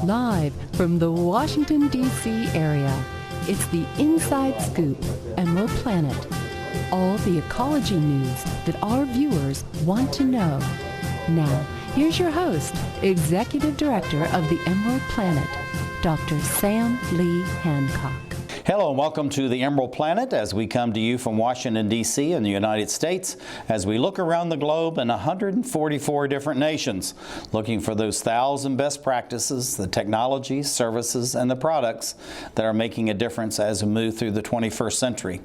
Live from the Washington, D.C. area, it's the Inside Scoop, Emerald Planet. All the ecology news that our viewers want to know. Now, here's your host, Executive Director of the Emerald Planet, Dr. Sam Lee Hancock. Hello and welcome to the Emerald Planet as we come to you from Washington, D.C. in the United States as we look around the globe in 144 different nations, looking for those 1,000 best practices, the technologies, services, and the products that are making a difference as we move through the 21st century.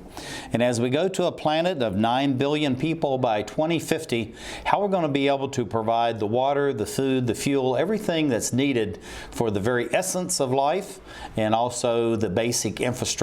And as we go to a planet of 9 billion people by 2050, how we're going to be able to provide the water, the food, the fuel, everything that's needed for the very essence of life and also the basic infrastructure.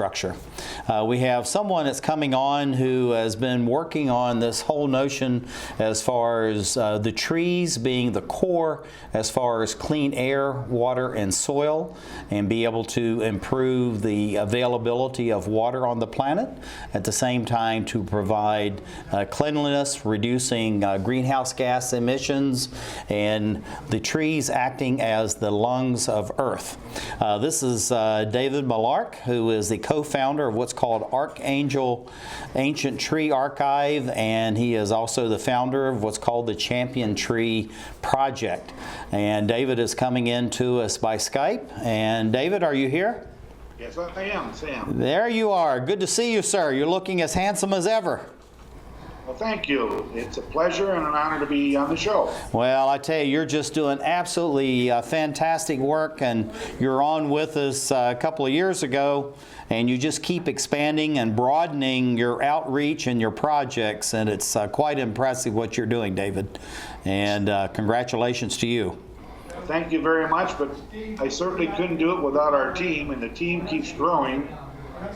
We have someone that's coming on who has been working on this whole notion as far as the trees being the core, as far as clean air, water, and soil, and be able to improve the availability of water on the planet, at the same time to provide cleanliness, reducing greenhouse gas emissions, and the trees acting as the lungs of Earth. This is David Milarch, who is the co-founder of what's called Archangel Ancient Tree Archive, and he is also the founder of what's called the Champion Tree Project. And David is coming in to us by Skype. And David, are you here? Yes, I am, Sam. There you are. Good to see you, sir. You're looking as handsome as ever. Well, thank you. It's a pleasure and an honor to be on the show. Well, I tell you, you're just doing absolutely fantastic work, and you're on with us a couple of years ago, and you just keep expanding and broadening your outreach and your projects, and it's quite impressive what you're doing, David. And congratulations to you. Thank you very much, but I certainly couldn't do it without our team, and the team keeps growing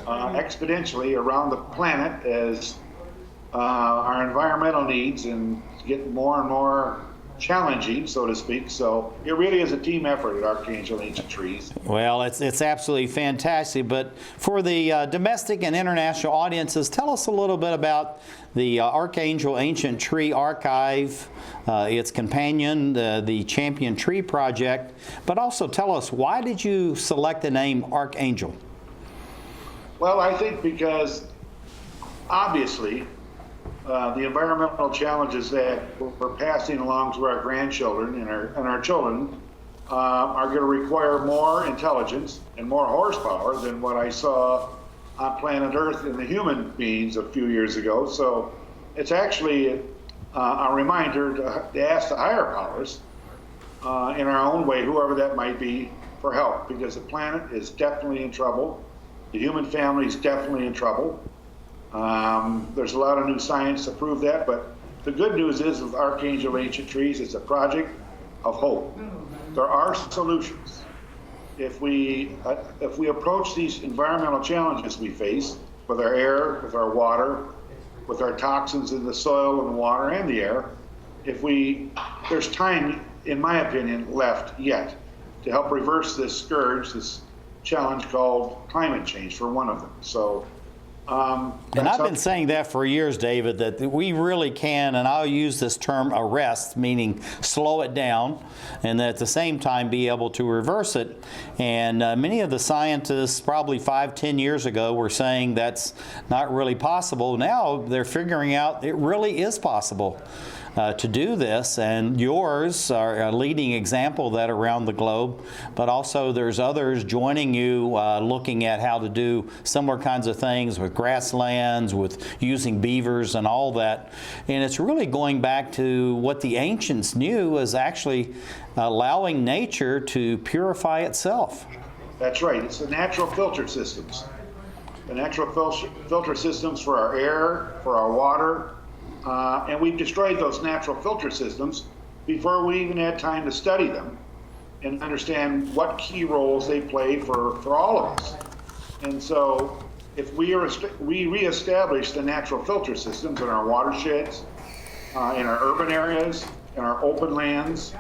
exponentially around the planet as our environmental needs and get more and more challenging, so to speak. So it really is a team effort at Archangel Ancient Trees. Well, it's absolutely fantastic. But for the domestic and international audiences, tell us a little bit about the Archangel Ancient Tree Archive, its companion, the Champion Tree Project. But also tell us, why did you select the name Archangel? Well, I think because obviously the environmental challenges that we're passing along to our grandchildren and our children are going to require more intelligence and more horsepower than what I saw on planet Earth in the human beings a few years ago. So it's actually a reminder to ask the higher powers in our own way, whoever that might be, for help, because the planet is definitely in trouble. The human family is definitely in trouble. There's a lot of new science to prove that, but the good news is with Archangel Ancient Trees, it's a project of hope. There are solutions. If we approach these environmental challenges we face with our air, with our water, with our toxins in the soil and the water and the air, there's time, in my opinion, left yet to help reverse this scourge, this challenge called climate change, for one of them. So. And I've been saying that for years, David, that we really can, and I'll use this term arrest, meaning slow it down, and at the same time be able to reverse it. And many of the scientists probably 5-10 years ago were saying that's not really possible. Now they're figuring out it really is possible to do this, and yours are a leading example of that around the globe, but also there's others joining you looking at how to do similar kinds of things with grasslands, with using beavers and all that. And it's really going back to what the ancients knew as actually allowing nature to purify itself. That's right. It's the natural filter systems. The natural filter systems for our air, for our water, and we've destroyed those natural filter systems before we even had time to study them and understand what key roles they play for all of us. And so if we reestablish the natural filter systems in our watersheds, in our urban areas, in our open lands,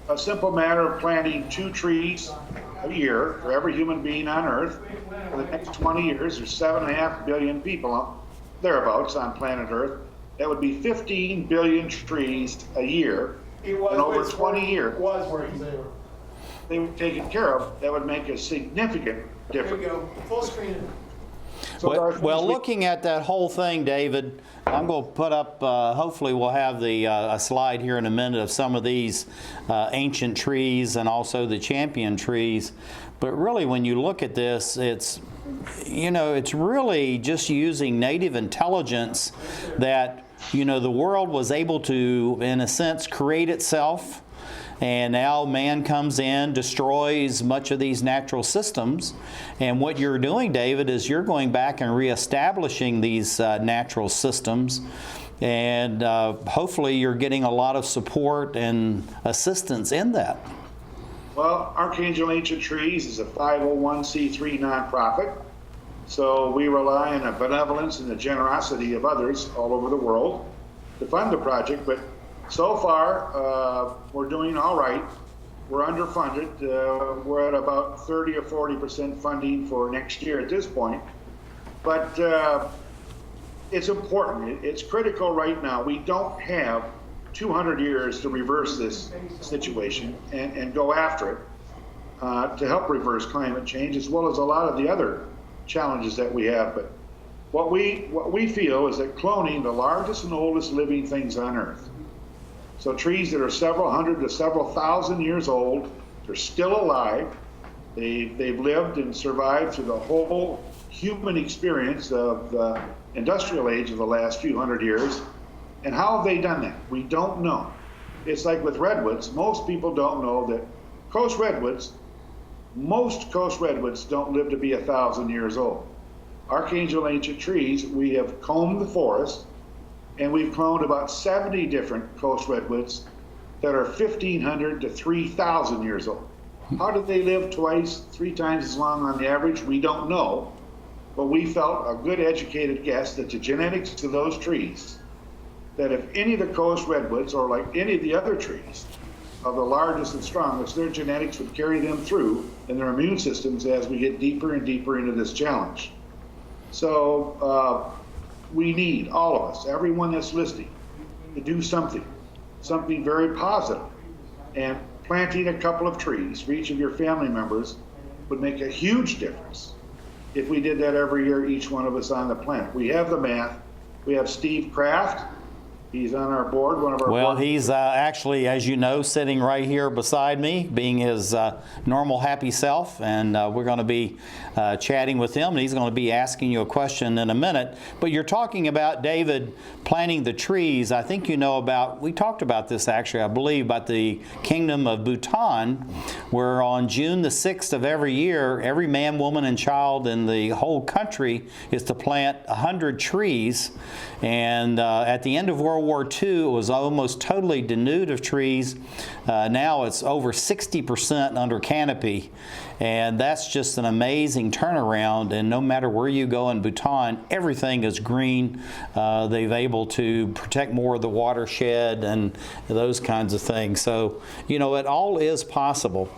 a simple matter of planting 2 trees a year for every human being on Earth, for the next 20 years, there's 7.5 billion people thereabouts on planet Earth. That would be 15 billion trees a year in over 20 years. they were taken care of, that would make a significant difference. There we go. Full screen. So there are Well, things we- looking at that whole thing, David, I'm going to put up, hopefully we'll have a slide here in a minute of some of these ancient trees and also the champion trees. But really, when you look at this, it's really just using native intelligence that, the world was able to, in a sense, create itself. And now man comes in, destroys much of these natural systems. And what you're doing, David, is you're going back and reestablishing these natural systems. And hopefully you're getting a lot of support and assistance in that. Well, Archangel Ancient Trees is a 501c3 nonprofit. So we rely on the benevolence and the generosity of others all over the world to fund the project. But so far, we're doing all right. We're underfunded. We're at about 30 or 40% funding for next year at this point. But it's important. It's critical right now. We don't have 200 years to reverse this situation and go after it to help reverse climate change, as well as a lot of the other challenges that we have. But what we feel is that cloning the largest and oldest living things on Earth, so trees that are several hundred to several thousand years old, they're still alive. They've lived and survived through the whole human experience of the industrial age of the last few hundred years. And how have they done that? We don't know. It's like with redwoods. Most people don't know that most coast redwoods don't live to be 1,000 years old. Archangel Ancient Trees, we have combed the forest, and we've cloned about 70 different coast redwoods that are 1,500 to 3,000 years old. How did they live twice, 3 times as long on the average? We don't know, but we felt a good educated guess that the genetics of those trees, that if any of the coast redwoods, or like any of the other trees, of the largest and strongest, their genetics would carry them through in their immune systems as we get deeper and deeper into this challenge. So we need, all of us, everyone that's listening, to do something very positive. And planting a couple of trees for each of your family members would make a huge difference if we did that every year, each one of us on the planet. We have the math. We have Steve Kraft. He's on our board, one of our Well, board. he's actually, as you know, sitting right here beside me, being his normal happy self, and we're going to be chatting with him, and he's going to be asking you a question in a minute. But you're talking about, David, planting the trees. I think you know about, we talked about this actually, I believe, about the Kingdom of Bhutan, where on June the 6th of every year, every man, woman, and child in the whole country is to plant 100 trees. And at the end of World War II, it was almost totally denuded of trees. Now it's over 60% under canopy. And that's just an amazing turnaround. And no matter where you go in Bhutan, everything is green. They've able to protect more of the watershed and those kinds of things. So, it all is possible.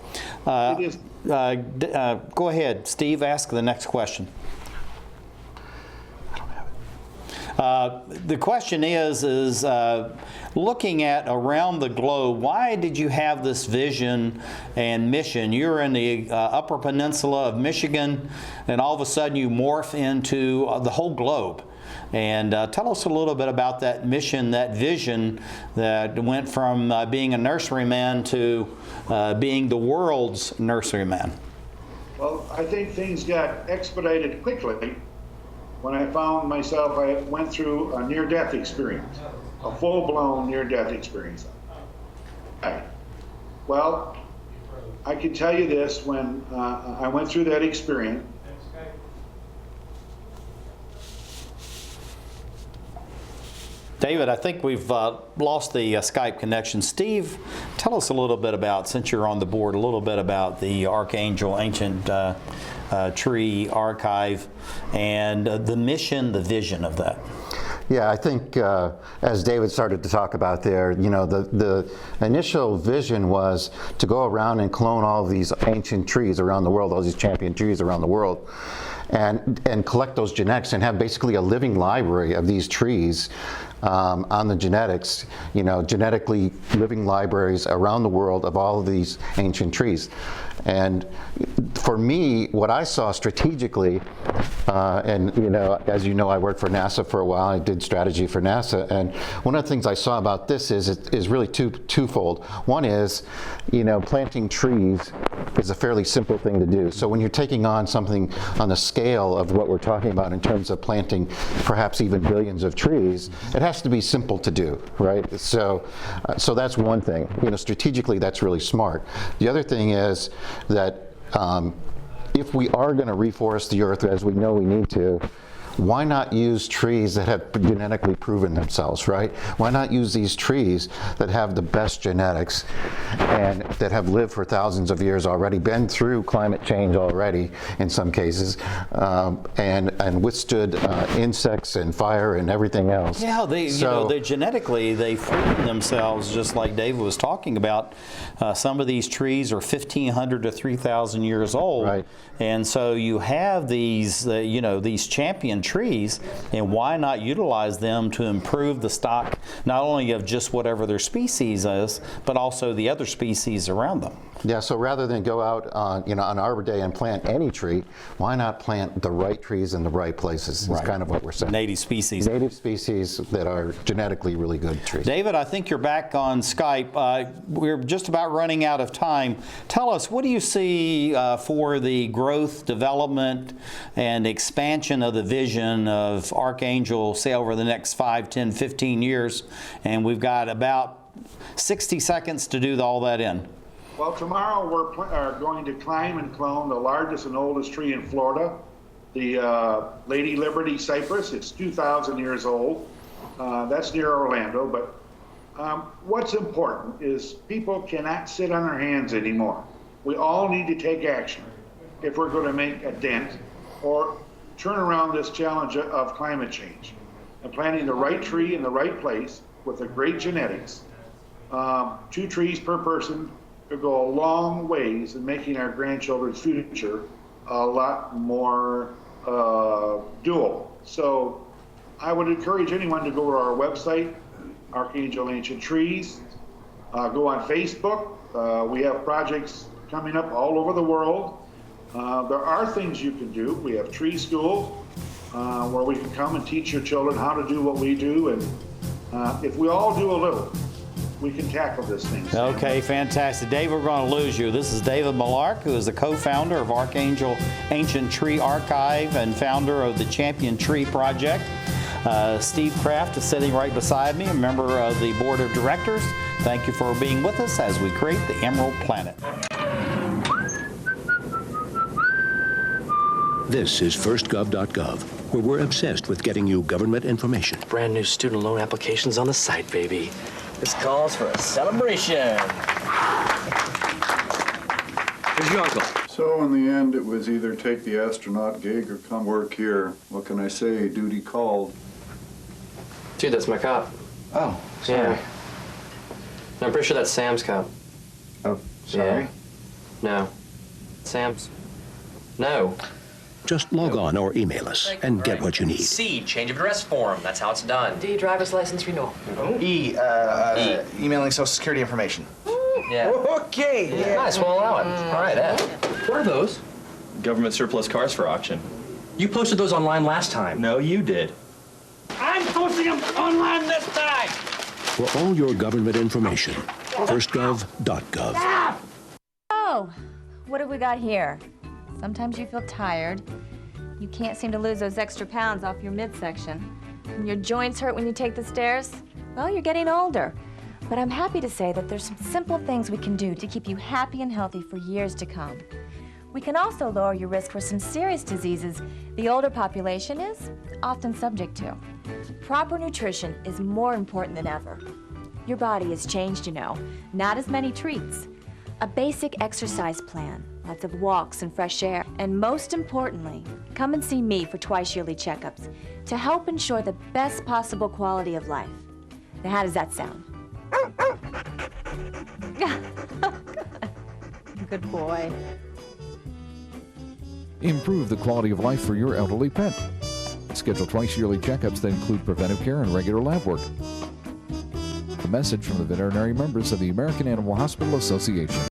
It is. Go ahead, Steve, ask the next question. The question is looking at around the globe, why did you have this vision and mission? You're in the Upper Peninsula of Michigan, and all of a sudden you morph into the whole globe. And tell us a little bit about that mission, that vision that went from being a nurseryman to being the world's nurseryman. Well, I think things got expedited quickly when I found myself, I went through a near-death experience, a full-blown near-death experience. Well, I can tell you this, when I went through that experience, David, I think we've lost the Skype connection. Steve, tell us a little bit about, since you're on the board, a little bit about the Archangel Ancient Tree Archive and the mission, the vision of that. Yeah, I think as David started to talk about there, you know, the initial vision was to go around and clone all of these ancient trees around the world, all these champion trees around the world, and collect those genetics and have basically a living library of these trees on the genetics, you know, genetically living libraries around the world of all of these ancient trees. And for me, what I saw strategically, and you know, as you know, I worked for NASA for a while. I did strategy for NASA, and one of the things I saw about this is really twofold. One is, you know, planting trees is a fairly simple thing to do. So when you're taking on something on the scale of what we're talking about in terms of planting perhaps even billions of trees, it has to be simple to do, right? So that's one thing. You know, strategically, that's really smart. The other thing is that if we are going to reforest the earth, as we know we need to, why not use trees that have genetically proven themselves, right? Why not use these trees that have the best genetics and that have lived for thousands of years already, been through climate change already in some cases, and withstood insects and fire and everything else. Yeah, you know, they genetically, they've proven themselves, just like David was talking about. Some of these trees are 1,500 to 3,000 years old. Right. And so you have these, you know, these champion trees, and why not utilize them to improve the stock, not only of just whatever their species is, but also the other species around them. Yeah, so rather than go out on, you know, on Arbor Day and plant any tree, why not plant the right trees in the right places? Is kind of what we're saying. Native species. Native species that are genetically really good trees. David, I think you're back on Skype. We're just about running out of time. Tell us, what do you see for the growth, development, and expansion of the vision of Archangel, say, over the next 5, 10, 15 years? And we've got about 60 seconds to do all that in. Well, tomorrow we're going to climb and clone the largest and oldest tree in Florida, the Lady Liberty cypress. It's 2,000 years old. That's near Orlando. But what's important is people cannot sit on their hands anymore. We all need to take action if we're going to make a dent or turn around this challenge of climate change. And planting the right tree in the right place with the great genetics, 2 trees per person, could go a long ways in making our grandchildren's future a lot more doable. So I would encourage anyone to go to our website, Archangel Ancient Trees, go on Facebook. We have projects coming up all over the world. There are things you can do. We have tree schools where we can come and teach your children how to do what we do. And if we all do a little, we can tackle this thing. Okay, fantastic. Dave, we're going to lose you. This is David Milarch, who is the co-founder of Archangel Ancient Tree Archive and founder of the Champion Tree Project. Steve Kraft is sitting right beside me, a member of the board of directors. Thank you for being with us as we create the Emerald Planet. This is firstgov.gov, where we're obsessed with getting you government information. Brand new student loan applications on the site, baby. This calls for a celebration. Where's your uncle? So in the end, it was either take the astronaut gig or come work here. What can I say? Duty called. Dude, that's my cop. Oh, sorry. Yeah. No, I'm pretty sure that's Sam's cop. Oh, sorry. Yeah. No. Sam's. No. Just log on or email us and get what you need. C, change of address form. That's how it's done. D, driver's license renewal. E, emailing Social Security information. Yeah. Okay. Yeah. Nice, we'll allow it. All right, Ed. What are those? Government surplus cars for auction. You posted those online last time. No, you did. I'm posting them online this time. For all your government information, firstgov.gov. Oh, what have we got here? Sometimes you feel tired. You can't seem to lose those extra pounds off your midsection. And your joints hurt when you take the stairs. Well, you're getting older. But I'm happy to say that there's some simple things we can do to keep you happy and healthy for years to come. We can also lower your risk for some serious diseases the older population is often subject to. Proper nutrition is more important than ever. Your body has changed, you know. Not as many treats. A basic exercise plan, lots of walks and fresh air, and most importantly, come and see me for twice-yearly checkups to help ensure the best possible quality of life. Now, how does that sound? Good boy. Improve the quality of life for your elderly pet. Schedule twice-yearly checkups that include preventive care and regular lab work. A message from the veterinary members of the American Animal Hospital Association.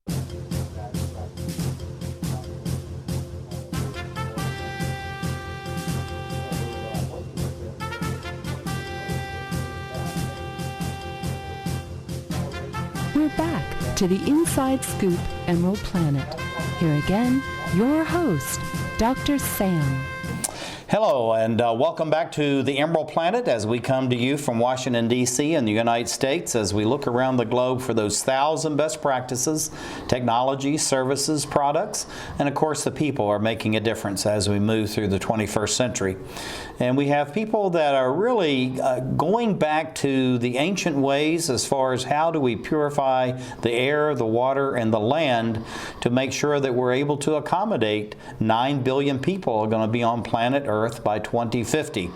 We're back to the Inside Scoop Emerald Planet. Here again, your host, Dr. Sam. Hello, and welcome back to the Emerald Planet as we come to you from Washington, D.C. in the United States as we look around the globe for those 1,000 best practices, technology, services, products, and of course the people are making a difference as we move through the 21st century. And we have people that are really going back to the ancient ways as far as how do we purify the air, the water, and the land to make sure that we're able to accommodate 9 billion people are going to be on planet Earth by 2050.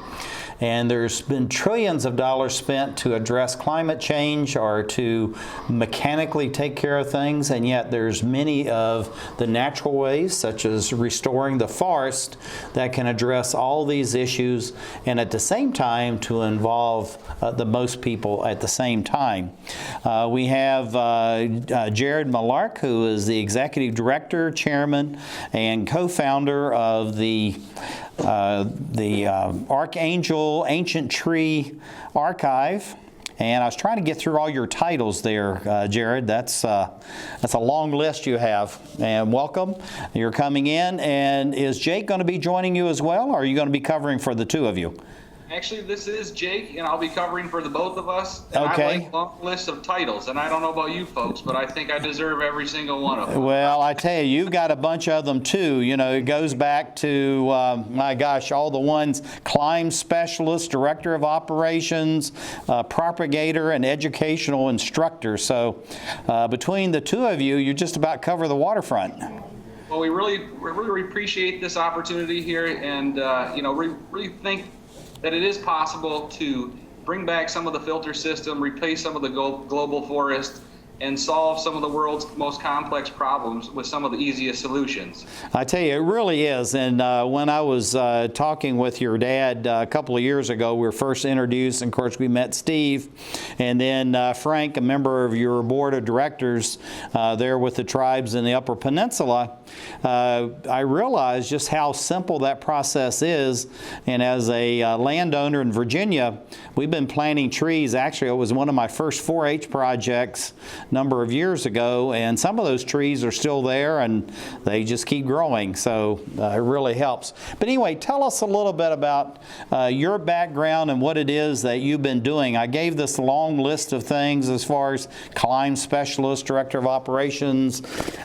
And there's been trillions of dollars spent to address climate change or to mechanically take care of things, and yet there's many of the natural ways, such as restoring the forest, that can address all these issues and at the same time to involve the most people at the same time. We have Jared Milarch, who is the Executive Director, Chairman, and Co-founder of the Archangel Ancient Tree Archive. And I was trying to get through all your titles there, Jared. That's a long list you have. And welcome. You're coming in. And is Jake going to be joining you as well, or are you going to be covering for the two of you? Actually, this is Jake, and I'll be covering for the both of us. And okay. I like a long list of titles, and I don't know about you folks, but I think I deserve every single one of them. Well, I tell you, you've got a bunch of them too. You know, it goes back to, my gosh, all the ones: climb specialist, director of operations, propagator, and educational instructor. So between the two of you, you just about cover the waterfront. Well, we really appreciate this opportunity here, and we really think that it is possible to bring back some of the filter system, replace some of the global forest, and solve some of the world's most complex problems with some of the easiest solutions. I tell you, it really is. And when I was talking with your dad a couple of years ago, we were first introduced, and of course we met Steve, and then Frank, a member of your board of directors there with the tribes in the Upper Peninsula. I realized just how simple that process is. And as a landowner in Virginia, we've been planting trees. Actually, it was one of my first 4-H projects number of years ago, and some of those trees are still there and they just keep growing, so it really helps. But anyway, tell us a little bit about your background and what it is that you've been doing. I gave this long list of things as far as climb specialist, director of operations,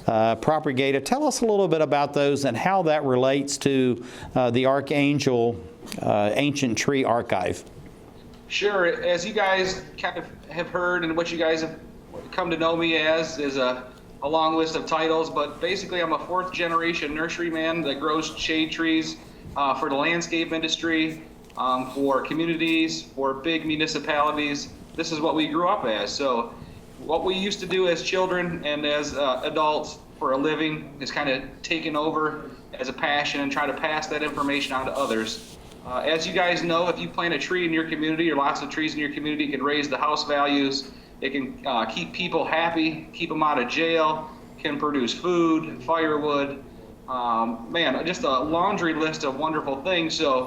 propagator. Tell us a little bit about those and how that relates to the Archangel Ancient Tree Archive. Sure. As you guys kind of have heard, and what you guys have come to know me as is a long list of titles, but basically I'm a 4th generation nurseryman that grows shade trees for the landscape industry, for communities, for big municipalities. This is what we grew up as. So what we used to do as children and as adults for a living is kind of taken over as a passion and try to pass that information on to others. As you guys know, if you plant a tree in your community, or lots of trees in your community, it can raise the house values. It can keep people happy, keep them out of jail, can produce food, firewood, just a laundry list of wonderful things. So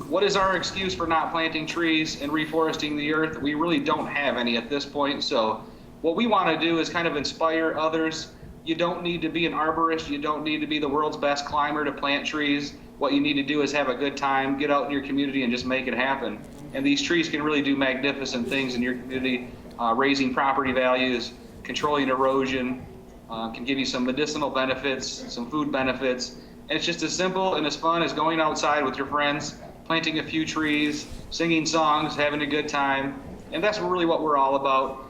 what is our excuse for not planting trees and reforesting the earth? We really don't have any at this point. So what we want to do is kind of inspire others. You don't need to be an arborist. You don't need to be the world's best climber to plant trees. What you need to do is have a good time, get out in your community and just make it happen. And these trees can really do magnificent things in your community. Raising property values, controlling erosion, can give you some medicinal benefits, some food benefits. And it's just as simple and as fun as going outside with your friends, planting a few trees, singing songs, having a good time. And that's really what we're all about.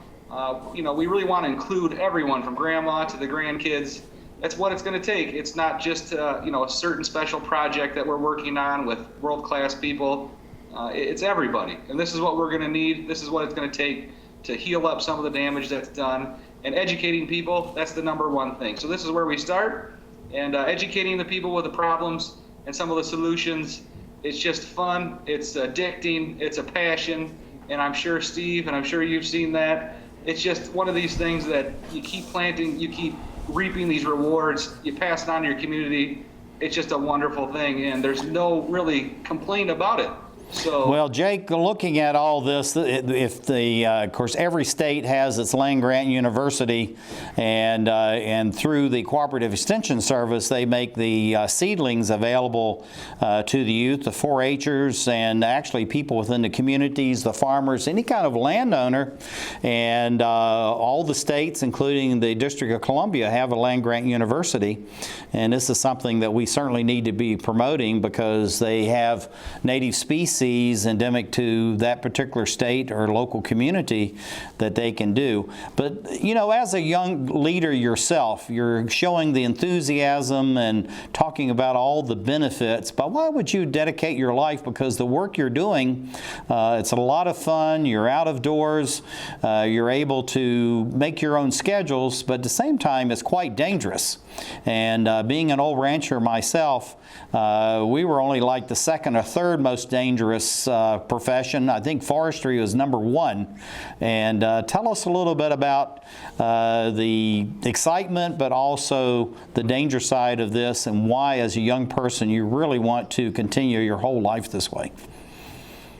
We really want to include everyone from grandma to the grandkids. That's what it's going to take. It's not just a certain special project that we're working on with world-class people. It's everybody, and this is what we're going to need. This is what it's going to take to heal up some of the damage that's done. And educating people, that's the number one thing. So this is where we start, and educating the people with the problems and some of the solutions. It's just fun, it's addicting, it's a passion, and I'm sure Steve, and I'm sure you've seen that. It's just one of these things that you keep planting, you keep reaping these rewards, you pass it on to your community. It's just a wonderful thing, and there's no really complaint about it. So, well, Jake, looking at all this, of course, every state has its land-grant university, and through the Cooperative Extension Service, they make the seedlings available to the youth, the 4-Hers, and actually people within the communities, the farmers, any kind of landowner, and all the states, including the District of Columbia, have a land-grant university, and this is something that we certainly need to be promoting because they have native species endemic to that particular state or local community that they can do. But, as a young leader yourself, you're showing the enthusiasm and talking about all the benefits, but why would you dedicate your life? Because the work you're doing, it's a lot of fun, you're out of doors, you're able to make your own schedules, but at the same time, it's quite dangerous. And being an old rancher myself, we were only like the second or third most dangerous profession. I think forestry was number one. And tell us a little bit about the excitement, but also the danger side of this, and why, as a young person, you really want to continue your whole life this way.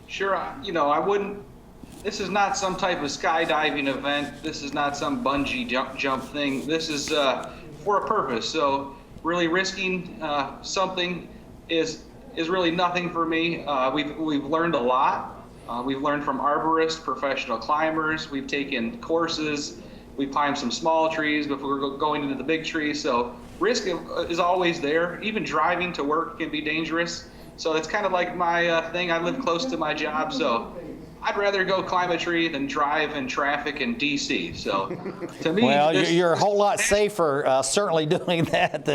Sure, I wouldn't. This is not some type of skydiving event. This is not some bungee jump thing. This is for a purpose. So really risking something is really nothing for me. We've learned a lot. We've learned from arborists, professional climbers. We've taken courses. We've climbed some small trees before we're going into the big trees. So risk is always there. Even driving to work can be dangerous. So it's kind of like my thing. I live close to my job, so I'd rather go climb a tree than drive in traffic in D.C. So, to me, well, you're a whole lot safer certainly doing that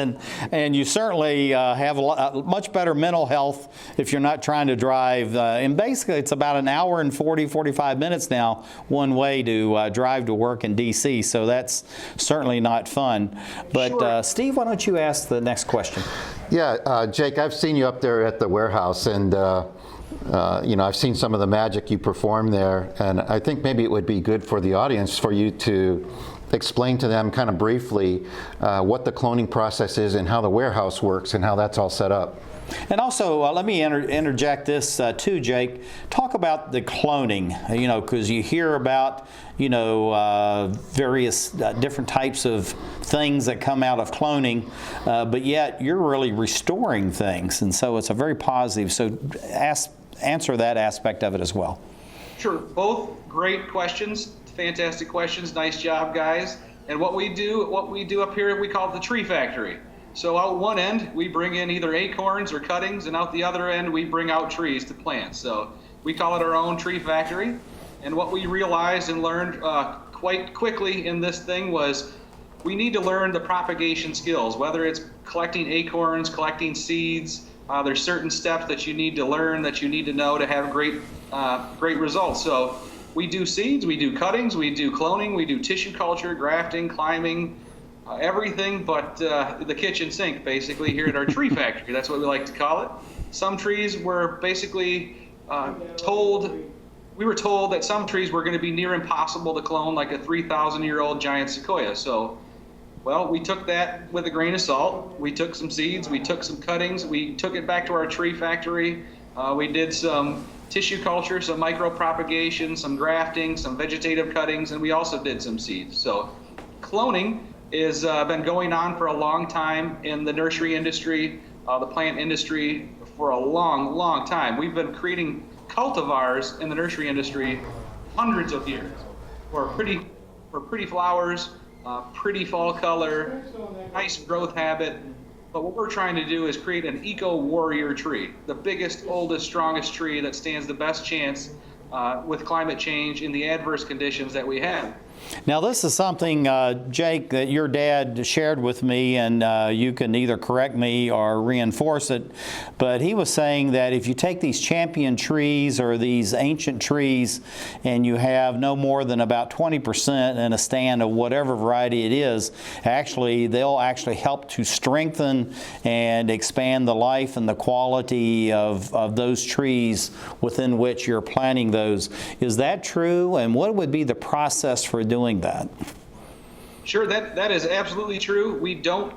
and you certainly have a much better mental health if you're not trying to drive. And basically, it's about an hour and 45 minutes now one way to drive to work in D.C. So that's certainly not fun. But Sure. Steve, why don't you ask the next question? Yeah, Jake, I've seen you up there at the warehouse, and I've seen some of the magic you perform there, and I think maybe it would be good for the audience for you to explain to them kind of briefly what the cloning process is and how the warehouse works and how that's all set up. And also, let me interject this too, Jake. Talk about the cloning, because you hear about, various different types of things that come out of cloning, but yet you're really restoring things, and so it's a very positive. So answer that aspect of it as well. Sure, both great questions, fantastic questions. Nice job, guys. And what we do up here, we call it the tree factory. So out one end, we bring in either acorns or cuttings, and out the other end, we bring out trees to plant. So we call it our own tree factory. And what we realized and learned quite quickly in this thing was we need to learn the propagation skills, whether it's collecting acorns, collecting seeds. There's certain steps that you need to learn, that you need to know to have great results. So we do seeds, we do cuttings, we do cloning, we do tissue culture, grafting, climbing, everything but the kitchen sink, basically, here at our tree factory. That's what we like to call it. Some trees were basically we were told that some trees were going to be near impossible to clone, like a 3,000-year-old giant sequoia. So, well, we took that with a grain of salt. We took some seeds, we took some cuttings, we took it back to our tree factory. We did some tissue culture, some micro-propagation, some grafting, some vegetative cuttings, and we also did some seeds. So cloning has been going on for a long time in the nursery industry, the plant industry, for a long, long time. We've been creating cultivars in the nursery industry hundreds of years for pretty flowers, pretty fall color, nice growth habit. But what we're trying to do is create an eco-warrior tree, the biggest, oldest, strongest tree that stands the best chance with climate change in the adverse conditions that we have. Now, this is something, Jake, that your dad shared with me, and you can either correct me or reinforce it, but he was saying that if you take these champion trees or these ancient trees and you have no more than about 20% in a stand of whatever variety it is, they'll actually help to strengthen and expand the life and the quality of those trees within which you're planting those. Is that true? And what would be the process for doing that? Sure, that is absolutely true. We don't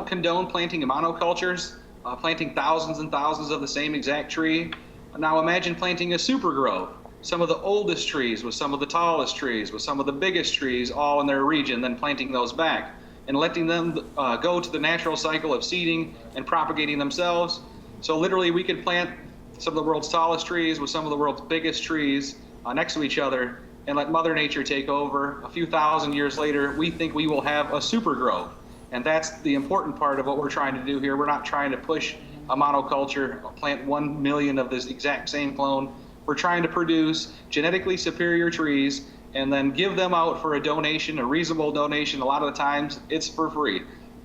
condone planting monocultures, planting thousands and thousands of the same exact tree. Now imagine planting a super grove, some of the oldest trees with some of the tallest trees with some of the biggest trees all in their region, then planting those back and letting them go to the natural cycle of seeding and propagating themselves. So literally we could plant some of the world's tallest trees with some of the world's biggest trees next to each other and let Mother Nature take over. A few thousand years later, we think we will have a super grove. And that's the important part of what we're trying to do here. We're not trying to push a monoculture, plant 1 million of this exact same clone. We're trying to produce genetically superior trees and then give them out for a donation, a reasonable donation. A lot of the times it's for free.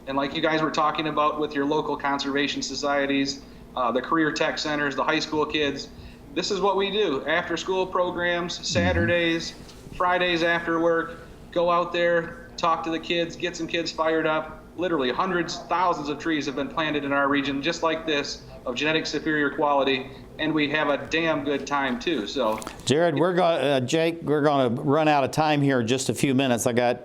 And like you guys were talking about with your local conservation societies, the career tech centers, the high school kids, this is what we do. After school programs, Saturdays, Fridays after work, go out there, talk to the kids, get some kids fired up. Literally hundreds, thousands of trees have been planted in our region just like this, of genetic superior quality, and we have a damn good time too. So, Jared, Jake, we're going to run out of time here in just a few minutes. I got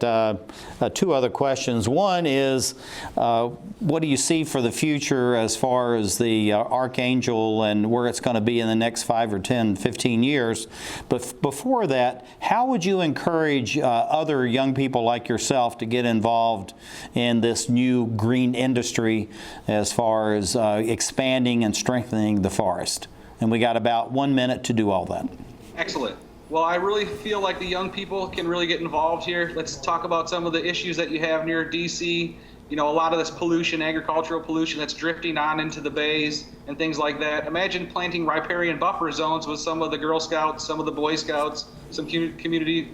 two other questions. One is, what do you see for the future as far as the Archangel and where it's going to be in the next 5 or 10, 15 years? But before that, how would you encourage other young people like yourself to get involved in this new green industry as far as expanding and strengthening the forest? And we got about 1 minute to do all that. Excellent. Well, I really feel like the young people can really get involved here. Let's talk about some of the issues that you have near DC. You know, a lot of this pollution, agricultural pollution that's drifting on into the bays and things like that. Imagine planting riparian buffer zones with some of the Girl Scouts, some of the Boy Scouts, some community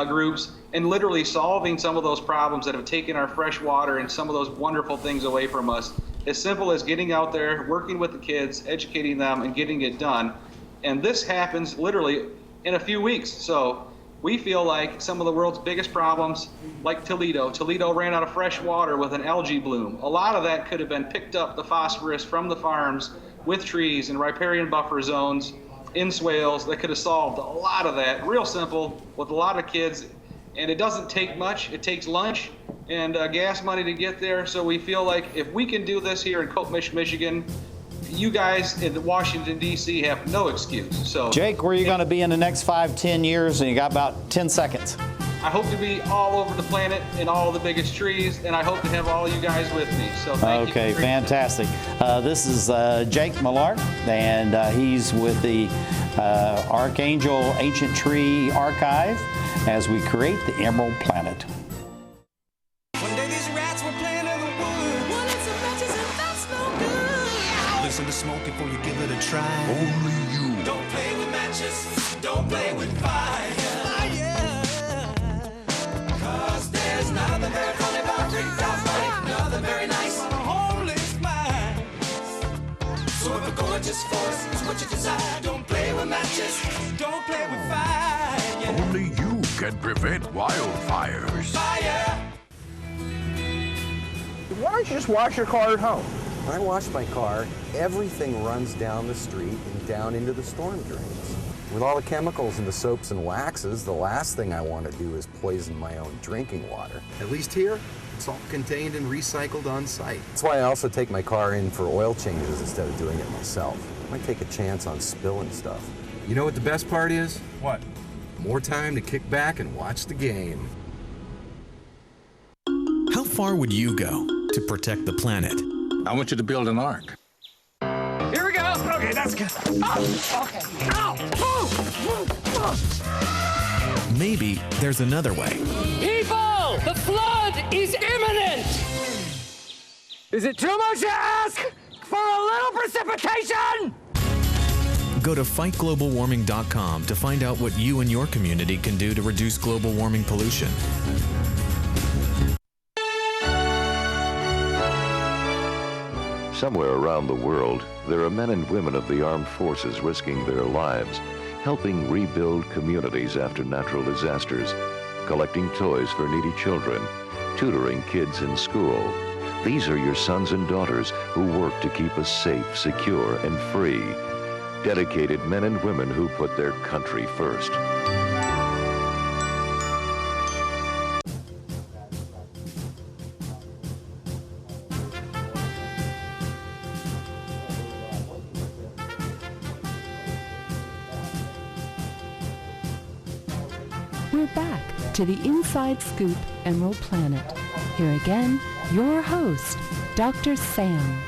groups, and literally solving some of those problems that have taken our fresh water and some of those wonderful things away from us. As simple as getting out there, working with the kids, educating them, and getting it done. And this happens literally in a few weeks. So we feel like some of the world's biggest problems, like Toledo ran out of fresh water with an algae bloom. A lot of that could have been picked up, the phosphorus from the farms with trees and riparian buffer zones in swales that could have solved a lot of that. Real simple with a lot of kids. And it doesn't take much. It takes lunch and gas money to get there. So we feel like if we can do this here in Coatmish, Michigan, you guys in Washington, D.C. have no excuse. So, Jake, where are you going to be in the next 5, 10 years? And you got about 10 seconds. I hope to be all over the planet in all the biggest trees, and I hope to have all you guys with me. So thank you. Okay, fantastic. This is Jake Milarch, and he's with the Archangel Ancient Tree Archive as we create the Emerald Planet. One day these rats were playing in the woods. Well, it's some matches and that's no good. Listen to smoke before you give it a try. Only you. Don't play with matches. Don't play with fire. Cause there's nothing very funny about ripped off life. Nothing very nice on a homeless mind. So if a gorgeous force is what you desire, don't play with matches. Don't play with fire. Only you can prevent wildfires. Fire! Why don't you just wash your car at home? When I wash my car, everything runs down the street and down into the storm drains. With all the chemicals in the soaps and waxes, the last thing I want to do is poison my own drinking water. At least here, it's all contained and recycled on site. That's why I also take my car in for oil changes instead of doing it myself. I might take a chance on spilling stuff. You know what the best part is? What? More time to kick back and watch the game. How far would you go to protect the planet? I want you to build an ark. Here we go. Okay, that's good. Oh, okay. Ow! Maybe there's another way. People, the flood is imminent. Is it too much to ask for a little precipitation? Go to fightglobalwarming.com to find out what you and your community can do to reduce global warming pollution. Somewhere around the world, there are men and women of the armed forces risking their lives, helping rebuild communities after natural disasters, collecting toys for needy children, tutoring kids in school. These are your sons and daughters who work to keep us safe, secure, and free. Dedicated men and women who put their country first. We're back to the Inside Scoop Emerald Planet. Here again, your host, Dr. Sam.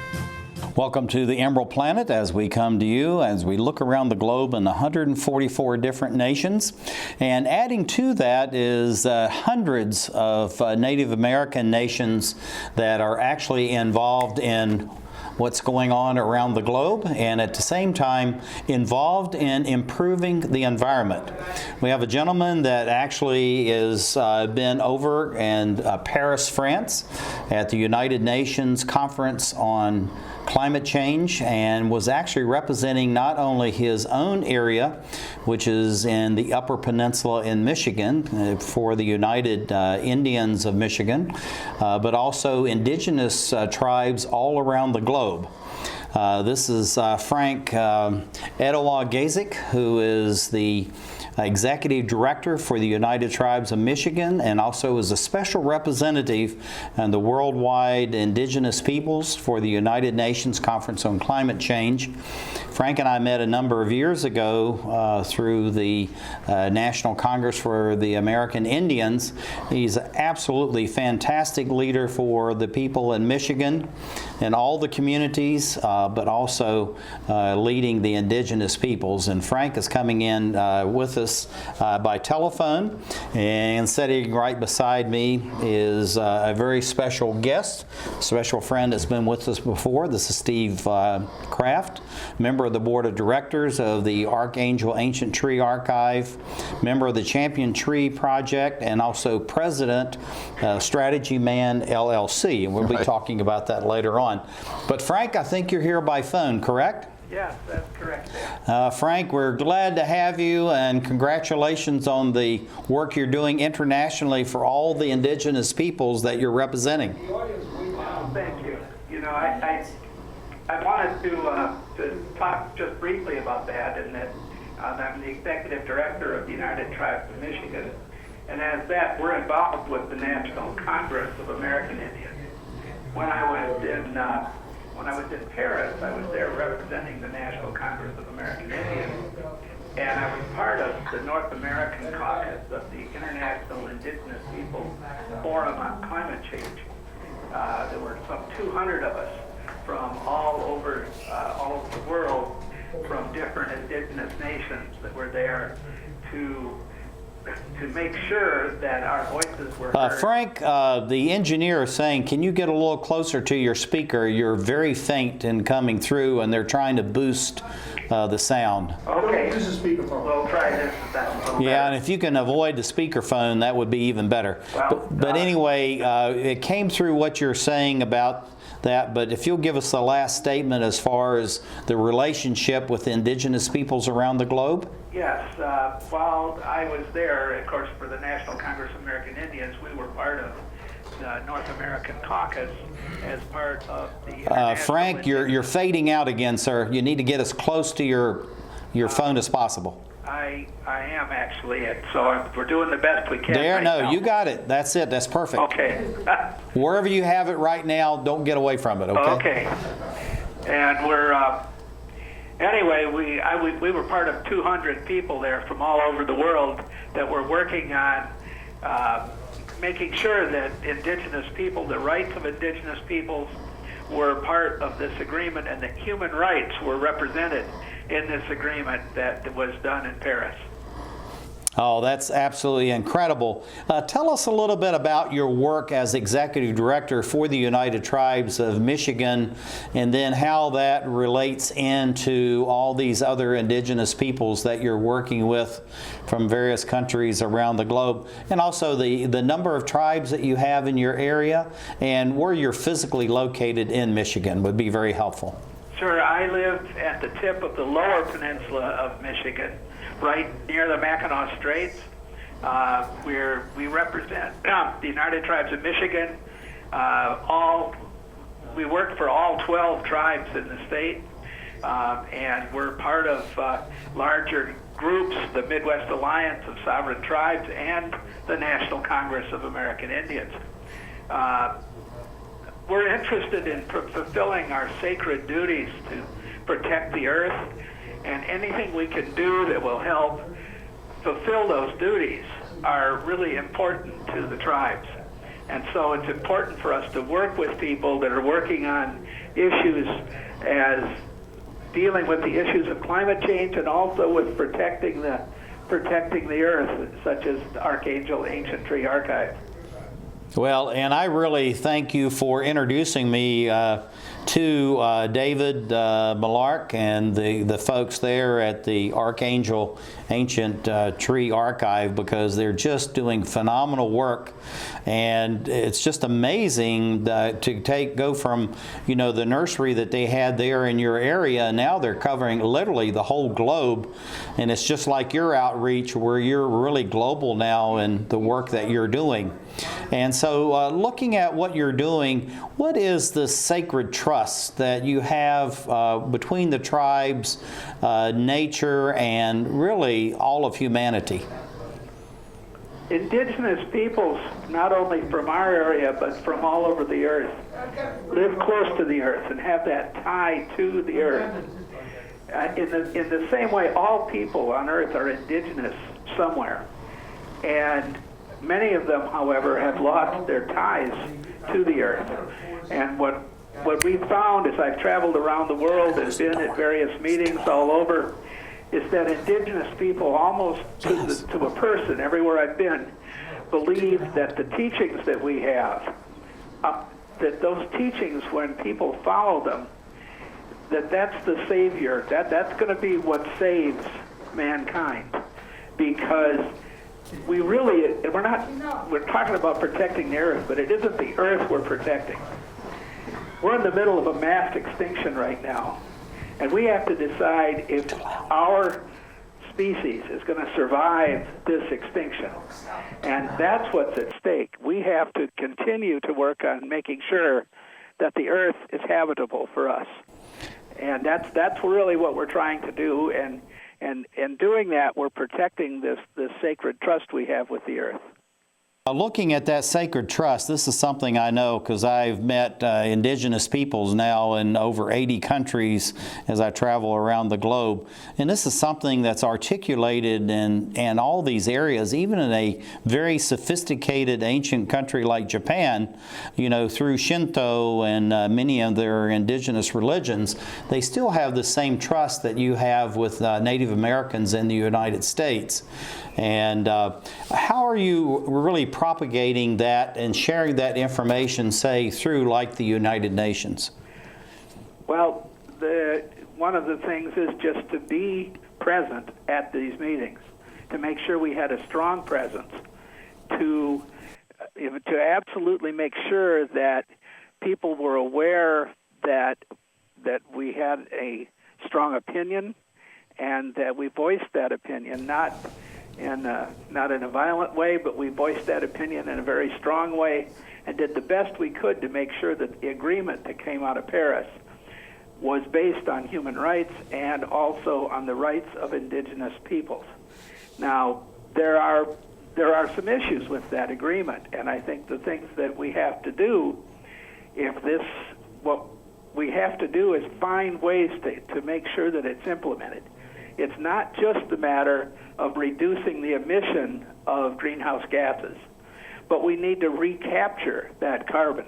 Welcome to the Emerald Planet as we come to you as we look around the globe in 144 different nations. And adding to that is hundreds of Native American nations that are actually involved in what's going on around the globe, and at the same time involved in improving the environment. We have a gentleman that actually has been over in Paris, France at the United Nations Conference on Climate Change, and was actually representing not only his own area, which is in the Upper Peninsula in Michigan for the United Indians of Michigan, but also indigenous tribes all around the globe. This is Frank Ettawageshik, who is the Executive Director for the United Tribes of Michigan, and also is a special representative in the Worldwide Indigenous Peoples for the United Nations Conference on Climate Change. Frank and I met a number of years ago through the National Congress for the American Indians. He's an absolutely fantastic leader for the people in Michigan and all the communities, but also leading the indigenous peoples. And Frank is coming in with us by telephone, and sitting right beside me is a very special guest, special friend that's been with us before. This is Steve Kraft, member of the Board of Directors of the Archangel Ancient Tree Archive, member of the Champion Tree Project, and also president Strategyman LLC. And we'll be talking about that later on. But Frank, I think you're here by phone, correct? Yes, that's correct. Frank, we're glad to have you, and congratulations on the work you're doing internationally for all the indigenous peoples that you're representing. Thank you. You know, I wanted to talk just briefly about that, and that I'm the Executive Director of the United Tribes of Michigan, and as that, we're involved with the National Congress of American Indians. When I was in Paris, I was there representing the National Congress of American Indians, and I was part of the North American caucus of the International Indigenous Peoples Forum on Climate Change. There were some 200 of us from all over the world, from different indigenous nations that were there to make sure that our voices were heard. Frank, the engineer is saying, can you get a little closer to your speaker? You're very faint in coming through, and they're trying to boost the sound. Okay, use the speakerphone. We'll try this. Yeah, and if you can avoid the speakerphone, that would be even better. Well, but anyway, it came through what you're saying about that, but if you'll give us the last statement as far as the relationship with indigenous peoples around the globe. Yes, while I was there, of course, for the National Congress of American Indians, we were part of the North American caucus as part of the Frank, you're fading out again, sir. You need to get as close to your phone as possible. I am actually, so we're doing the best we can. There, right no, now. you got it. That's it. That's perfect. Okay. Wherever you have it right now, don't get away from it, okay? Okay. And we're, anyway, we were part of 200 people there from all over the world that were working on making sure that indigenous people, the rights of indigenous peoples, were part of this agreement, and that human rights were represented in this agreement that was done in Paris. Oh, that's absolutely incredible. Tell us a little bit about your work as Executive Director for the United Tribes of Michigan, and then how that relates into all these other indigenous peoples that you're working with from various countries around the globe, and also the number of tribes that you have in your area and where you're physically located in Michigan would be very helpful. Sure. I live at the tip of the lower peninsula of Michigan, right near the Mackinac Straits. We represent the United Tribes of Michigan. We work for all 12 tribes in the state, and we're part of larger groups, the Midwest Alliance of Sovereign Tribes and the National Congress of American Indians. We're interested in fulfilling our sacred duties to protect the earth, and anything we can do that will help fulfill those duties are really important to the tribes. And so it's important for us to work with people that are working on issues as dealing with the issues of climate change and also with protecting the earth, such as the Archangel Ancient Tree Archive. Well, and I really thank you for introducing me to David Milarch and the folks there at the Archangel Ancient Tree Archive, because they're just doing phenomenal work, and it's just amazing to go from the nursery that they had there in your area, and now they're covering literally the whole globe, and it's just like your outreach where you're really global now in the work that you're doing. And so looking at what you're doing, what is the sacred trust that you have between the tribes, nature, and really all of humanity? Indigenous peoples, not only from our area, but from all over the earth, live close to the earth and have that tie to the earth. In the same way, all people on earth are indigenous somewhere. And many of them, however, have lost their ties to the earth. And what we've found as I've traveled around the world and been at various meetings all over is that indigenous people, almost to a person, everywhere I've been, believe that the teachings that we have, that those teachings, when people follow them, that's the savior, that's going to be what saves mankind. Because we're talking about protecting the earth, but it isn't the earth we're protecting. We're in the middle of a mass extinction right now, and we have to decide if our species is going to survive this extinction. And that's what's at stake. We have to continue to work on making sure that the earth is habitable for us. And that's really what we're trying to do, and doing that, we're protecting this sacred trust we have with the earth. Looking at that sacred trust, this is something I know because I've met indigenous peoples now in over 80 countries as I travel around the globe. And this is something that's articulated in all these areas, even in a very sophisticated ancient country like Japan, through Shinto and many of their indigenous religions, they still have the same trust that you have with Native Americans in the United States. And how are you really propagating that and sharing that information, say, through like the United Nations? Well, one of the things is just to be present at these meetings, to make sure we had a strong presence, to absolutely make sure that people were aware that we had a strong opinion and that we voiced that opinion, not in a violent way, but we voiced that opinion in a very strong way and did the best we could to make sure that the agreement that came out of Paris was based on human rights and also on the rights of indigenous peoples. Now, there are some issues with that agreement, and I think the things that we have to do, what we have to do is find ways to make sure that it's implemented. It's not just a matter of reducing the emission of greenhouse gases, but we need to recapture that carbon.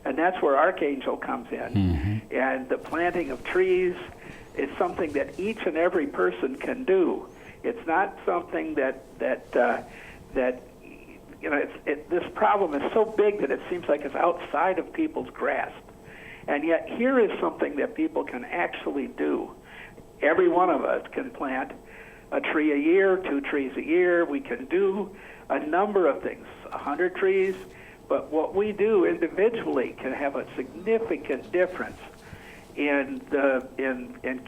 And that's where Archangel comes in. Mm-hmm. And the planting of trees is something that each and every person can do It's not something that you know, this problem is so big that it seems like it's outside of people's grasp. And yet here is something that people can actually do. Every one of us can plant a tree a year, 2 trees a year. We can do a number of things, 100 trees. But what we do individually can have a significant difference in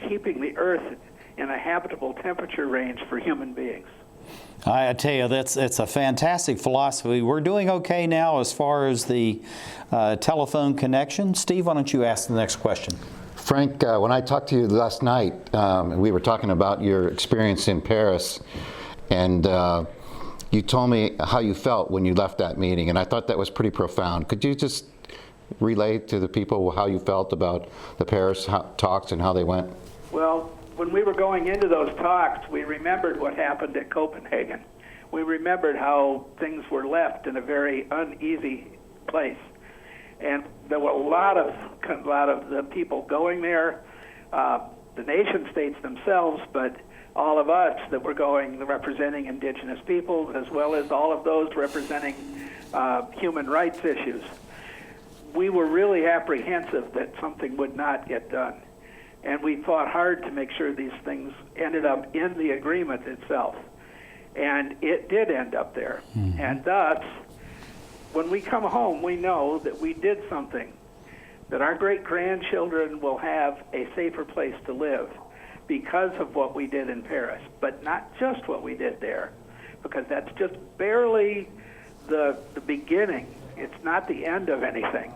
keeping the Earth in a habitable temperature range for human beings. I tell you, it's a fantastic philosophy. We're doing okay now as far as the telephone connection. Steve, why don't you ask the next question? Frank, when I talked to you last night, we were talking about your experience in Paris, and you told me how you felt when you left that meeting, and I thought that was pretty profound. Could you just relay to the people how you felt about the Paris talks and how they went? Well, when we were going into those talks, we remembered what happened at Copenhagen. We remembered how things were left in a very uneasy place. And there were a lot of the people going there, the nation states themselves, but all of us that were going representing indigenous peoples, as well as all of those representing human rights issues. We were really apprehensive that something would not get done. And we fought hard to make sure these things ended up in the agreement itself. And it did end up there. Mm-hmm. And thus, when we come home, we know that we did something, that our great-grandchildren will have a safer place to live because of what we did in Paris. But not just what we did there, because that's just barely the beginning. It's not the end of anything.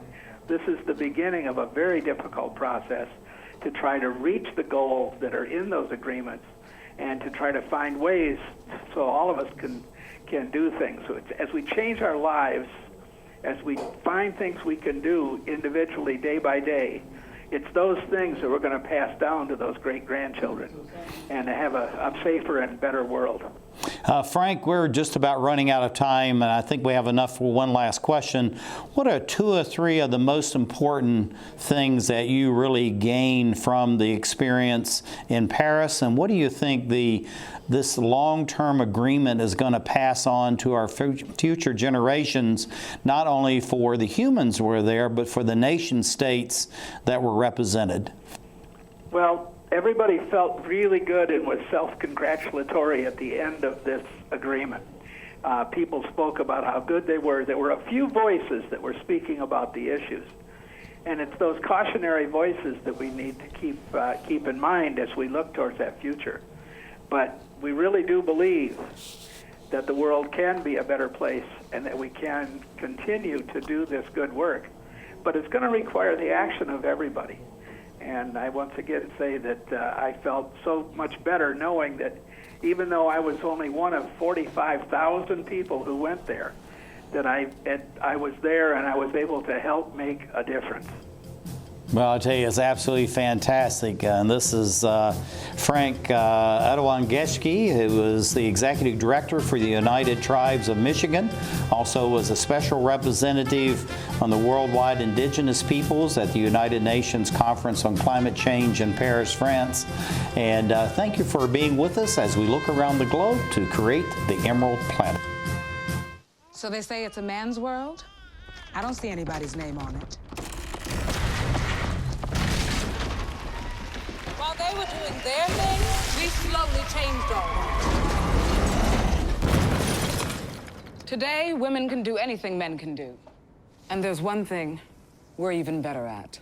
This is the beginning of a very difficult process to try to reach the goals that are in those agreements and to try to find ways so all of us can do things. So as we change our lives, as we find things we can do individually day by day, it's those things that we're going to pass down to those great-grandchildren and to have a safer and better world. Frank, we're just about running out of time, and I think we have enough for one last question. What are 2 or 3 of the most important things that you really gained from the experience in Paris, and what do you think this long-term agreement is going to pass on to our future generations, not only for the humans who were there, but for the nation states that were represented? Well, everybody felt really good and was self-congratulatory at the end of this agreement. People spoke about how good they were. There were a few voices that were speaking about the issues. And it's those cautionary voices that we need to keep in mind as we look towards that future. But we really do believe that the world can be a better place and that we can continue to do this good work. But it's going to require the action of everybody. And I once again say that I felt so much better knowing that even though I was only one of 45,000 people who went there, that I was there and I was able to help make a difference. Well, I'll tell you, it's absolutely fantastic. And this is Frank Ettawageshik, who is the Executive Director for the United Tribes of Michigan, also was a special representative on the Worldwide Indigenous Peoples at the United Nations Conference on Climate Change in Paris, France. And thank you for being with us as we look around the globe to create the Emerald Planet. So they say it's a man's world? I don't see anybody's name on it. While they were doing their thing, we slowly changed our world. Today, women can do anything men can do. And there's one thing we're even better at.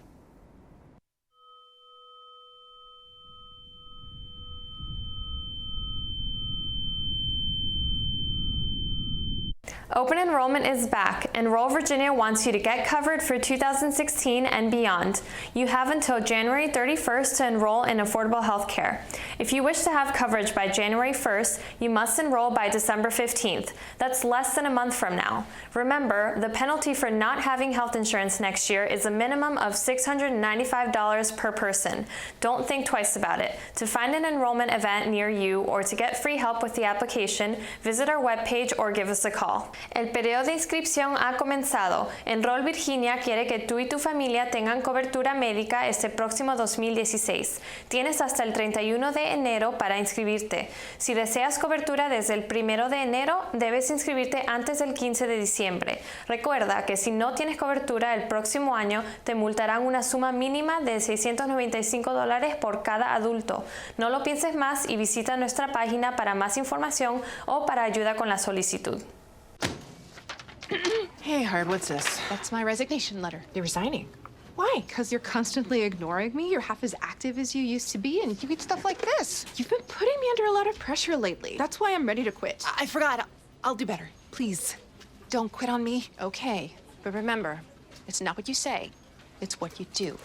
Open enrollment is back. Enroll Virginia wants you to get covered for 2016 and beyond. You have until January 31st to enroll in affordable health care. If you wish to have coverage by January 1st, you must enroll by December 15th. That's less than a month from now. Remember, the penalty for not having health insurance next year is a minimum of $695 per person. Don't think twice about it. To find an enrollment event near you or to get free help with the application, visit our webpage or give us a call. El periodo de inscripción ha comenzado. Enroll Virginia quiere que tú y tu familia tengan cobertura médica este próximo 2016. Tienes hasta el 31 de enero para inscribirte. Si deseas cobertura desde el 1 de enero, debes inscribirte antes del 15 de diciembre. Recuerda que si no tienes cobertura el próximo año, te multarán una suma mínima de $695 por cada adulto. No lo pienses más y visita nuestra página para más información o para ayuda con la solicitud. Hey, Hard, what's this? That's my resignation letter. You're resigning? Why? Because you're constantly ignoring me. You're half as active as you used to be, and you get stuff like this. You've been putting me under a lot of pressure lately. That's why I'm ready to quit. I forgot. I'll do better. Please, don't quit on me. Okay. But remember, it's not what you say. It's what you do.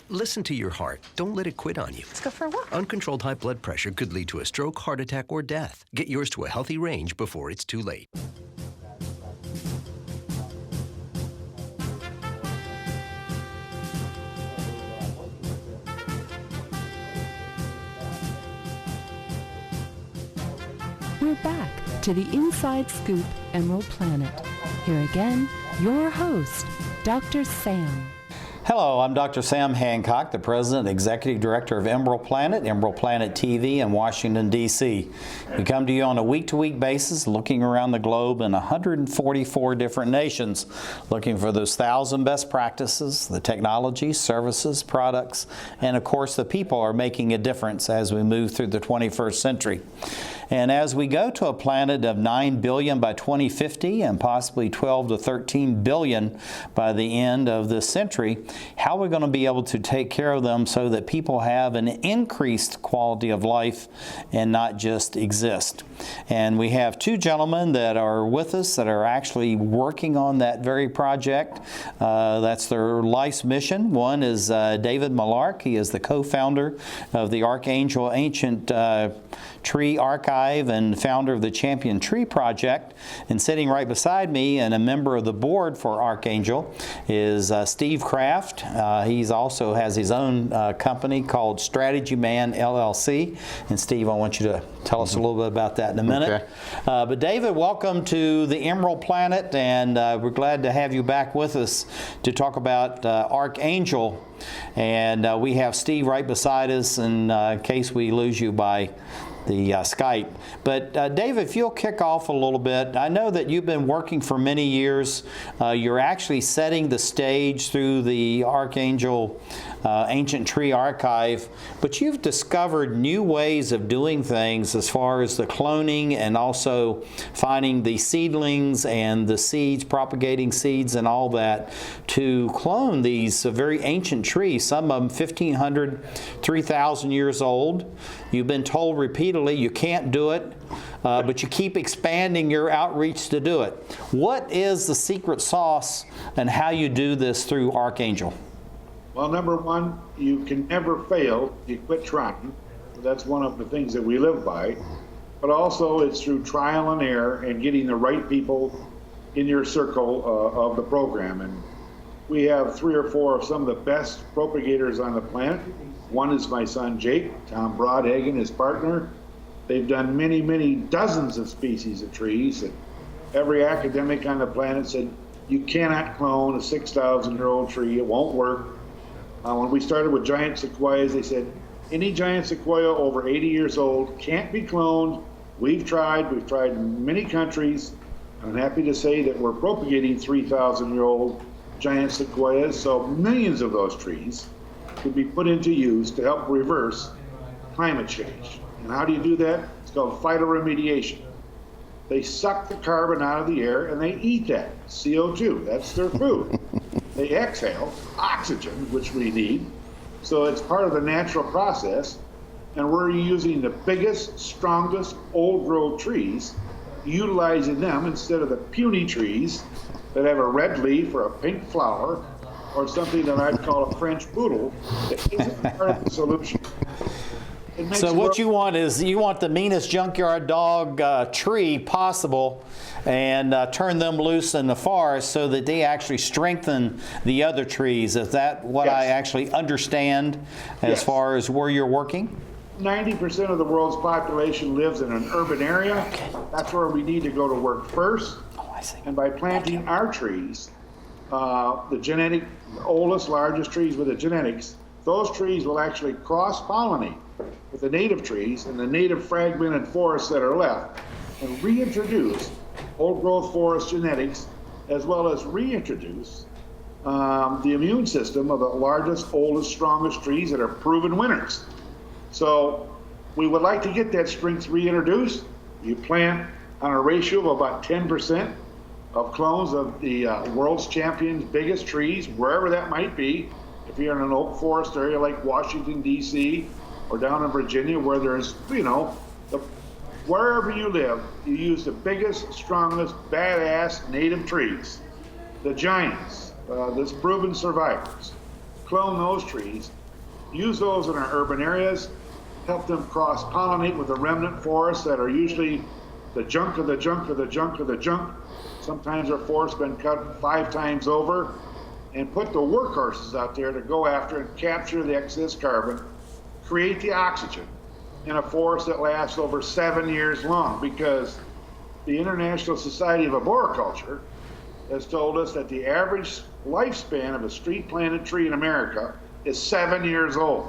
Listen to your heart. Don't let it quit on you. Let's go for a walk. Uncontrolled high blood pressure could lead to a stroke, heart attack, or death. Get yours to a healthy range before it's too late. We're back to the Inside Scoop Emerald Planet. Here again, your host, Dr. Sam. Hello, I'm Dr. Sam Hancock, the President and Executive Director of Emerald Planet TV in Washington, D.C. We come to you on a week-to-week basis, looking around the globe in 144 different nations, looking for those 1,000 best practices, the technology, services, products, and of course the people are making a difference as we move through the 21st century. And as we go to a planet of 9 billion by 2050 and possibly 12 to 13 billion by the end of this century, how are we going to be able to take care of them so that people have an increased quality of life and not just exist? And we have two gentlemen that are with us that are actually working on that very project. That's their life's mission. One is David Milarch. He is the co-founder of the Archangel Ancient Tree Archive and founder of the Champion Tree Project. And sitting right beside me and a member of the board for Archangel is Steve Kraft. He also has his own company called Strategyman LLC. And Steve, I want you to tell us a little bit about that in a minute. Okay. But David, welcome to the Emerald Planet, and we're glad to have you back with us to talk about Archangel. And we have Steve right beside us in case we lose you by the Skype. But David, if you'll kick off a little bit, I know that you've been working for many years. You're actually setting the stage through the Archangel Ancient Tree Archive, but you've discovered new ways of doing things as far as the cloning and also finding the seedlings and the seeds, propagating seeds and all that to clone these very ancient trees, some of them 1,500, 3,000 years old. You've been told repeatedly you can't do it, but you keep expanding your outreach to do it. What is the secret sauce and how you do this through Archangel? Well, number one, you can never fail. You quit trying. That's one of the things that we live by. But also it's through trial and error and getting the right people in your circle of the program. And we have 3 or 4 of some of the best propagators on the planet. One is my son, Jake, Tom Broadhagen, his partner. They've done many, many dozens of species of trees. And every academic on the planet said, you cannot clone a 6,000-year-old tree. It won't work. When we started with giant sequoias, they said, any giant sequoia over 80 years old can't be cloned. We've tried in many countries. I'm happy to say that we're propagating 3,000-year-old giant sequoias, so millions of those trees could be put into use to help reverse climate change. And how do you do that? It's called phytoremediation. They suck the carbon out of the air and they eat that, CO2, that's their food. They exhale oxygen, which we need, so it's part of the natural process, and we're using the biggest, strongest, old-growth trees, utilizing them instead of the puny trees that have a red leaf or a pink flower, or something that I'd call a French poodle that isn't part of the solution. So what you want is you want the meanest junkyard dog tree possible and turn them loose in the forest so that they actually strengthen the other trees. Is that what I actually understand as far as where you're working? 90% of the world's population lives in an urban area. That's where we need to go to work first. And by planting our trees, the oldest, largest trees with the genetics, those trees will actually cross-pollinate with the native trees and the native fragmented forests that are left and reintroduce old-growth forest genetics, as well as reintroduce the immune system of the largest, oldest, strongest trees that are proven winners. So we would like to get that strength reintroduced. You plant on a ratio of about 10% of clones of the world's champions, biggest trees, wherever that might be. If you're in an oak forest area like Washington, D.C., or down in Virginia, where there's, wherever you live, you use the biggest, strongest, badass native trees, the giants, the proven survivors. Clone those trees, use those in our urban areas, help them cross-pollinate with the remnant forests that are usually the junk of the junk of the junk of the junk. Sometimes our forest's been cut 5 times over, and put the workhorses out there to go after and capture the excess carbon, create the oxygen in a forest that lasts over 7 years long, because the International Society of Arboriculture has told us that the average lifespan of a street planted tree in America is 7 years old.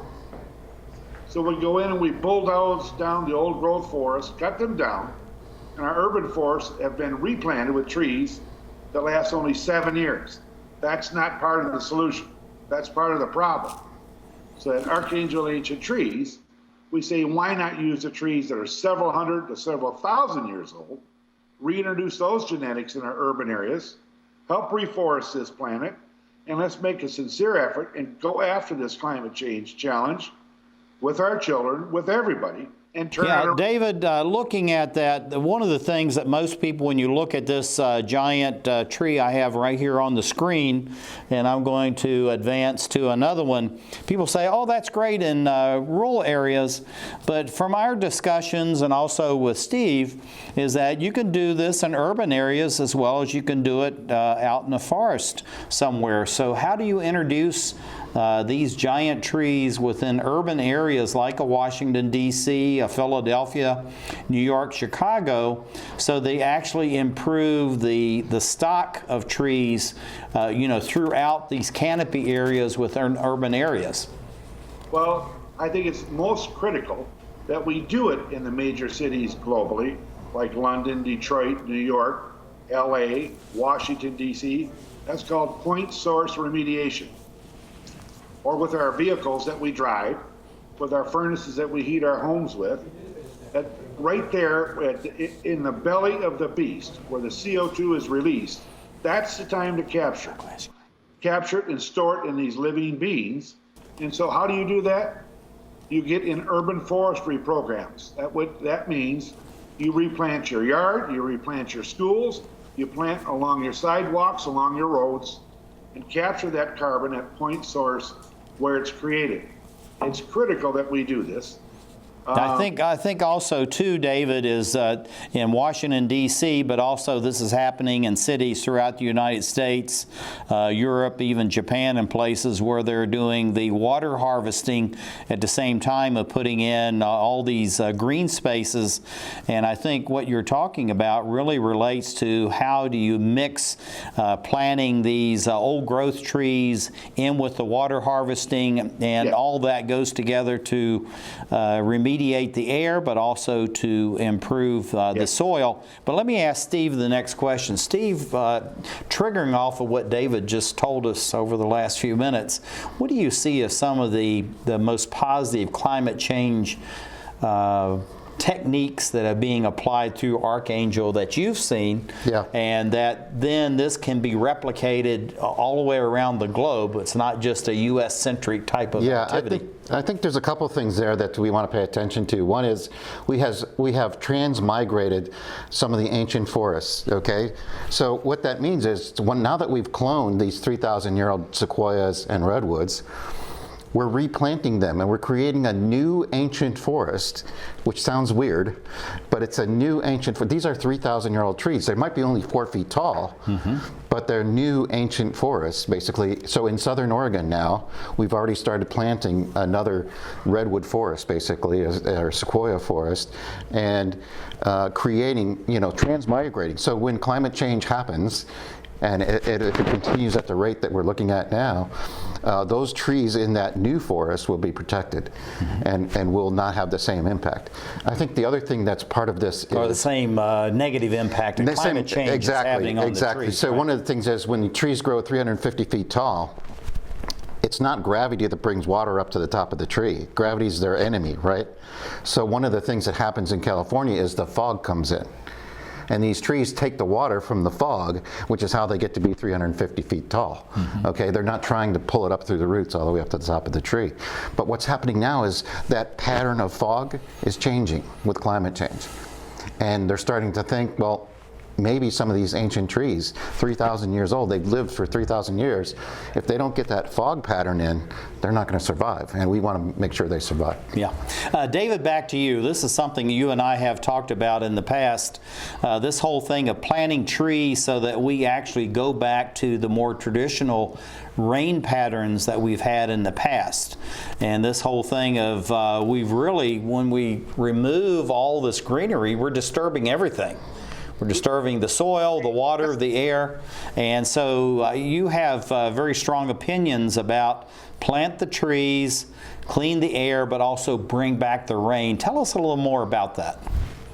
So we go in and we bulldoze down the old growth forests, cut them down, and our urban forests have been replanted with trees that last only 7 years. That's not part of the solution. That's part of the problem. So at Archangel Ancient Trees, we say, why not use the trees that are several hundred to several thousand years old, reintroduce those genetics in our urban areas, help reforest this planet, and let's make a sincere effort and go after this climate change challenge with our children, with everybody, and turn it around. David, looking at that, one of the things that most people, when you look at this giant tree I have right here on the screen, and I'm going to advance to another one, people say, oh, that's great in rural areas, but from our discussions and also with Steve, is that you can do this in urban areas as well as you can do it out in the forest somewhere. So how do you introduce these giant trees within urban areas like a Washington, D.C., a Philadelphia, New York, Chicago, so they actually improve the stock of trees, throughout these canopy areas within urban areas? Well, I think it's most critical that we do it in the major cities globally, like London, Detroit, New York, L.A., Washington, D.C. That's called point source remediation. Or with our vehicles that we drive, with our furnaces that we heat our homes with, that right there in the belly of the beast, where the CO2 is released, that's the time to capture it. Capture it and store it in these living beings. And so how do you do that? You get in urban forestry programs. That means you replant your yard, you replant your schools, you plant along your sidewalks, along your roads, and capture that carbon at point source where it's created. It's critical that we do this. I think also too, David, is in Washington, D.C., but also this is happening in cities throughout the United States, Europe, even Japan, and places where they're doing the water harvesting at the same time of putting in all these green spaces. And I think what you're talking about really relates to how do you mix planting these old growth trees in with the water harvesting, and all that goes together to remediate the air, but also to improve the soil. But let me ask Steve the next question. Steve, triggering off of what David just told us over the last few minutes, what do you see as some of the most positive climate change techniques that are being applied through Archangel that you've seen, and that then this can be replicated all the way around the globe? It's not just a U.S.-centric type of activity. I think there's a couple things there that we want to pay attention to. One is we have transmigrated some of the ancient forests, okay? So what that means is now that we've cloned these 3,000-year-old sequoias and redwoods, we're replanting them and we're creating a new ancient forest, which sounds weird, but it's a new ancient forest. These are 3,000-year-old trees. They might be only 4 feet tall, but they're new ancient forests, basically. So in southern Oregon now, we've already started planting another redwood forest, basically, or sequoia forest, and creating, transmigrating. So when climate change happens, and if it continues at the rate that we're looking at now, those trees in that new forest will be protected and will not have the same impact. I think the other thing that's part of this or the same negative impact that climate change is having on the trees. So one of the things is when the trees grow 350 feet tall, it's not gravity that brings water up to the top of the tree. Gravity is their enemy, right? So one of the things that happens in California is the fog comes in. And these trees take the water from the fog, which is how they get to be 350 feet tall. Okay, they're not trying to pull it up through the roots all the way up to the top of the tree. But what's happening now is that pattern of fog is changing with climate change. And they're starting to think, well, maybe some of these ancient trees, 3,000 years old, they've lived for 3,000 years. If they don't get that fog pattern in, they're not going to survive, and we want to make sure they survive. Yeah. David, back to you. This is something you and I have talked about in the past, this whole thing of planting trees so that we actually go back to the more traditional rain patterns that we've had in the past. And this whole thing of we've really, when we remove all this greenery, we're disturbing everything. We're disturbing the soil, the water, the air, and so you have very strong opinions about plant the trees, clean the air, but also bring back the rain. Tell us a little more about that.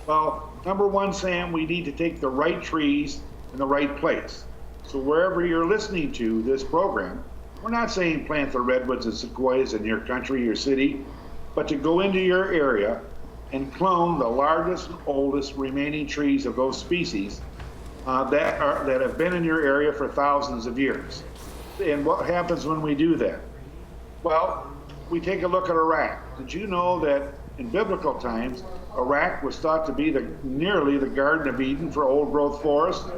Well, number one, Sam, we need to take the right trees in the right place. So wherever you're listening to this program, we're not saying plant the redwoods and sequoias in your country, your city, but to go into your area and clone the largest and oldest remaining trees of those species that have been in your area for thousands of years. And what happens when we do that? Well, we take a look at Iraq. Did you know that in biblical times, Iraq was thought to be nearly the Garden of Eden for old growth forests?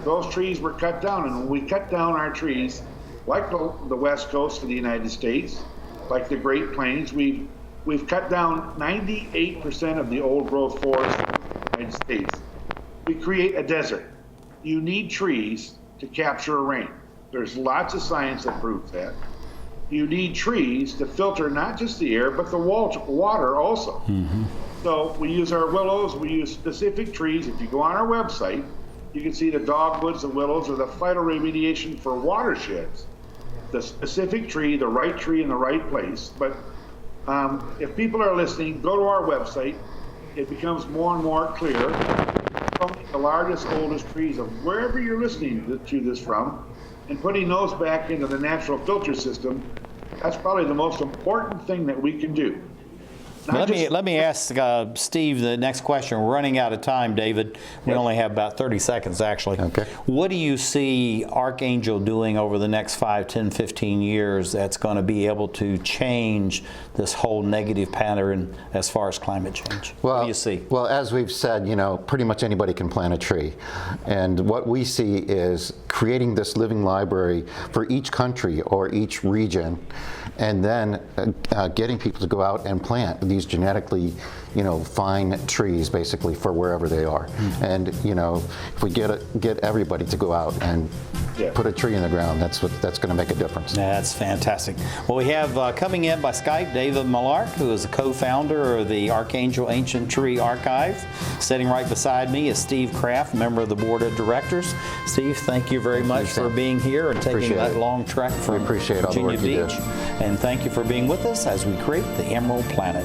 Those trees were cut down, and when we cut down our trees, like the west coast of the United States, like the Great Plains, we've cut down 98% of the old growth forest in the United States. We create a desert. You need trees to capture rain. There's lots of science that proves that. You need trees to filter not just the air, but the water also. So we use our willows, we use specific trees. If you go on our website, you can see the dogwoods, the willows, or the phytoremediation for watersheds. The specific tree, the right tree in the right place. But if people are listening, go to our website. It becomes more and more clear. The largest, oldest trees of wherever you're listening to this from, and putting those back into the natural filter system, that's probably the most important thing that we can do. Let me ask Steve the next question. We're running out of time, David. We only have about 30 seconds, actually. Okay. What do you see Archangel doing over the next 5, 10, 15 years that's going to be able to change this whole negative pattern as far as climate change? What do you see? Well, as we've said, pretty much anybody can plant a tree. And what we see is creating this living library for each country or each region, and then getting people to go out and plant these genetically, fine trees, basically, for wherever they are. And if we get everybody to go out and put a tree in the ground, that's going to make a difference. That's fantastic. Well, we have coming in by Skype David Milarch, who is a co-founder of the Archangel Ancient Tree Archive. Sitting right beside me is Steve Kraft, member of the board of directors. Steve, thank you very much for being here and taking that long trek from Virginia Beach. And thank you for being with us as we create the Emerald Planet.